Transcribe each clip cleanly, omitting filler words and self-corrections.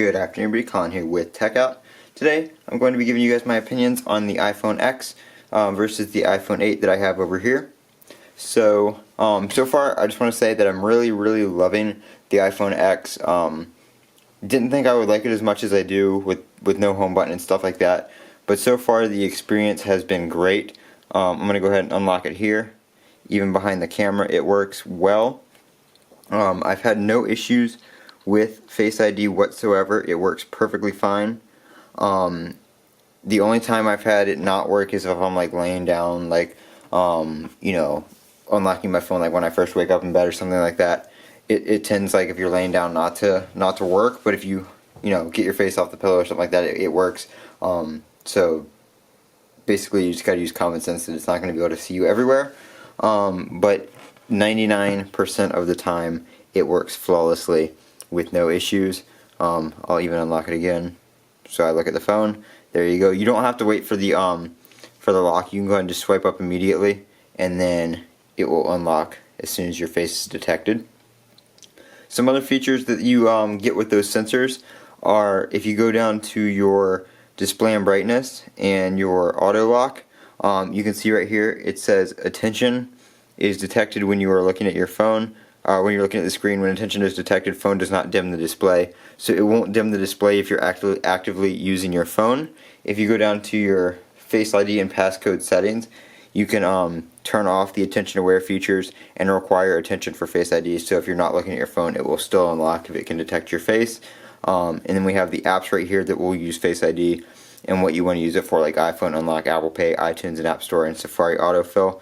Good afternoon, everybody. Colin here with TechOut. Today, I'm going to be giving you guys my opinions on the iPhone X versus the iPhone 8 that I have over here. So far, I just want to say that I'm really loving the iPhone X. Didn't think I would like it as much as I do with no home button and stuff like that. But so far, the experience has been great. I'm going to go ahead and unlock it here. Even behind the camera, it works well. I've had no issues with Face ID whatsoever. It works perfectly fine. The only time I've had it not work is if I'm like laying down, like unlocking my phone, like when I first wake up in bed or something like that. It tends, like, if you're laying down, not to work. But if you get your face off the pillow or something like that, it works. So basically, you just gotta use common sense that it's not going to be able to see you everywhere. But 99% of the time, it works flawlessly with no issues. I'll even unlock it again. So I look at the phone. There you go. You don't have to wait for the lock. You can go ahead and just swipe up immediately, and then it will unlock as soon as your face is detected. Some other features that you get with those sensors are, if you go down to your display and brightness and your auto lock, you can see right here it says attention is detected when you are looking at your phone. When you're looking at the screen, when attention is detected, phone does not dim the display. So it won't dim the display if you're actively using your phone. If you go down to your Face ID and passcode settings, you can turn off the attention aware features and require attention for Face ID. So if you're not looking at your phone, it will still unlock if it can detect your face. And then we have the apps right here that will use Face ID and what you want to use it for, like iPhone Unlock, Apple Pay, iTunes and App Store, and Safari Autofill.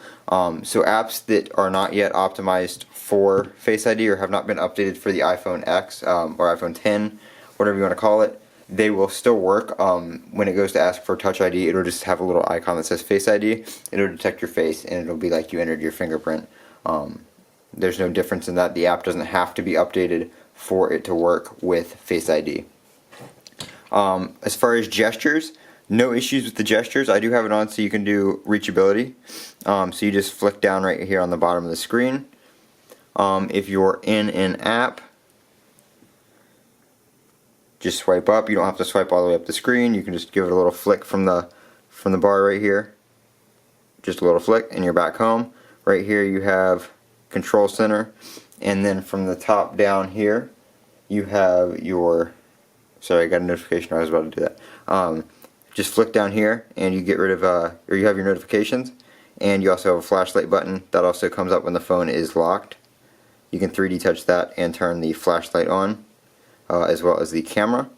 So apps that are not yet optimized for Face ID or have not been updated for the iPhone X or iPhone 10, whatever you want to call it, they will still work. When it goes to ask for Touch ID, it'll just have a little icon that says Face ID. It'll detect your face, and it'll be like you entered your fingerprint. There's no difference in that. The app doesn't have to be updated for it to work with Face ID. As far as gestures, no issues with the gestures. I do have it on so you can do reachability. So you just flick down right here on the bottom of the screen. If you're in an app, just swipe up. You don't have to swipe all the way up the screen. You can just give it a little flick from the bar right here. Just a little flick and you're back home. Right here you have Control Center, and then from the top down here you have your, sorry, I got a notification. I was about to do that. Just flick down here and you get rid of, or you have your notifications, and you also have a flashlight button that also comes up when the phone is locked. You can 3D touch that and turn the flashlight on, as well as the camera.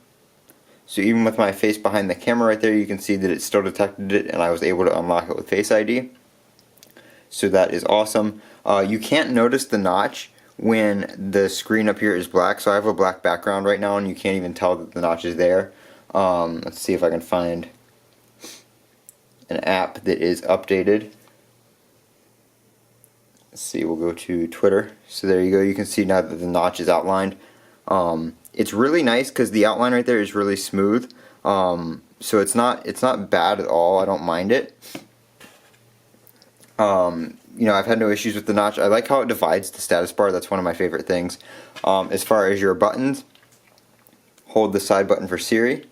So even with my face behind the camera right there, you can see that it still detected it, and I was able to unlock it with Face ID. So that is awesome. You can't notice the notch when the screen up here is black. So I have a black background right now, and you can't even tell that the notch is there. Let's see if I can find an app that is updated. Let's see, we'll go to Twitter. So there you go. You can see now that the notch is outlined. It's really nice because the outline right there is really smooth. So it's not bad at all. I don't mind it. I've had no issues with the notch. I like how it divides the status bar. That's one of my favorite things. As far as your buttons, hold the side button for Siri.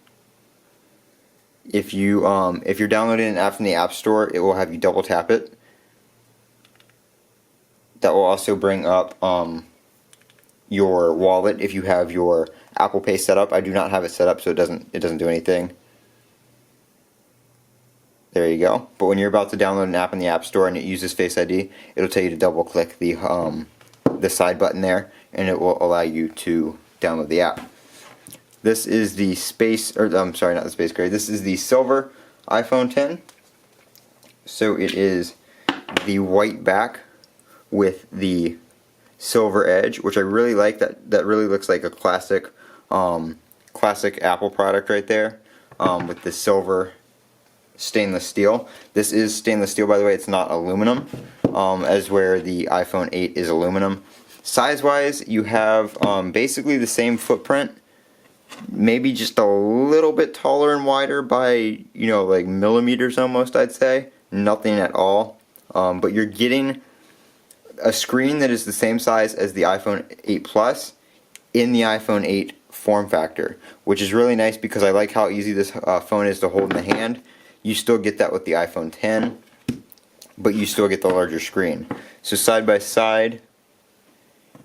If you're downloading an app from the App Store, it will have you double tap it. That will also bring up your wallet if you have your Apple Pay set up. I do not have it set up, so it doesn't do anything. There you go. But when you're about to download an app in the App Store and it uses Face ID, it'll tell you to double click the side button there, and it will allow you to download the app. This is the This is the silver iPhone 10. So it is the white back with the silver edge, which I really like. That really looks like a classic Apple product right there, with the silver stainless steel. This is stainless steel, by the way. It's not aluminum, as where the iPhone 8 is aluminum. Size wise, you have basically the same footprint, maybe just a little bit taller and wider by like millimeters almost, I'd say. Nothing at all. But you're getting a screen that is the same size as the iPhone 8 Plus in the iPhone 8 form factor, which is really nice because I like how easy this phone is to hold in the hand. You still get that with the iPhone 10, but you still get the larger screen. So side by side,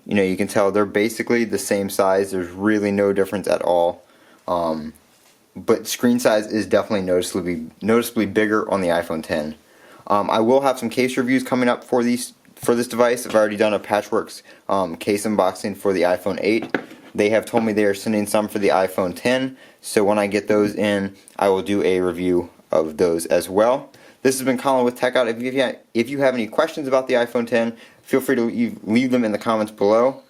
you know, you can tell they're basically the same size. There's really no difference at all. But screen size is definitely noticeably bigger on the iPhone 10. I will have some case reviews coming up for this device. I've already done a Patchworks case unboxing for the iPhone 8. They have told me they are sending some for the iPhone 10, so when I get those in, I will do a review of those as well. This has been Colin with TechOut. If you have any questions about the iPhone 10, feel free to leave them in the comments below.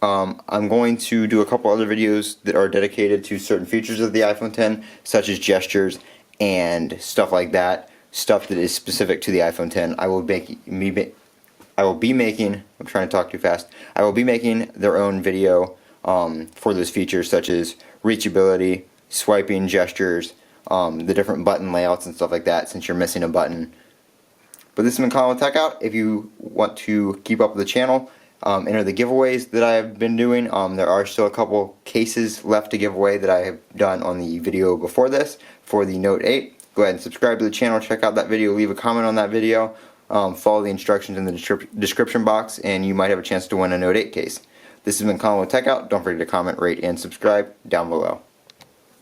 I'm going to do a couple other videos that are dedicated to certain features of the iPhone 10, such as gestures and stuff like that, stuff that is specific to the iPhone 10. I will be making, I'm trying to talk too fast, I will be making their own video for those features, such as reachability, swiping, gestures, the different button layouts and stuff like that, since you're missing a button. But this has been Colin with TechOut. If you want to keep up with the channel, enter the giveaways that I have been doing. There are still a couple cases left to give away that I have done on the video before this for the Note 8. Go ahead and subscribe to the channel, check out that video, leave a comment on that video, follow the instructions in the description box, and you might have a chance to win a Note 8 case. This has been Colin with TechOut. Don't forget to comment, rate, and subscribe down below.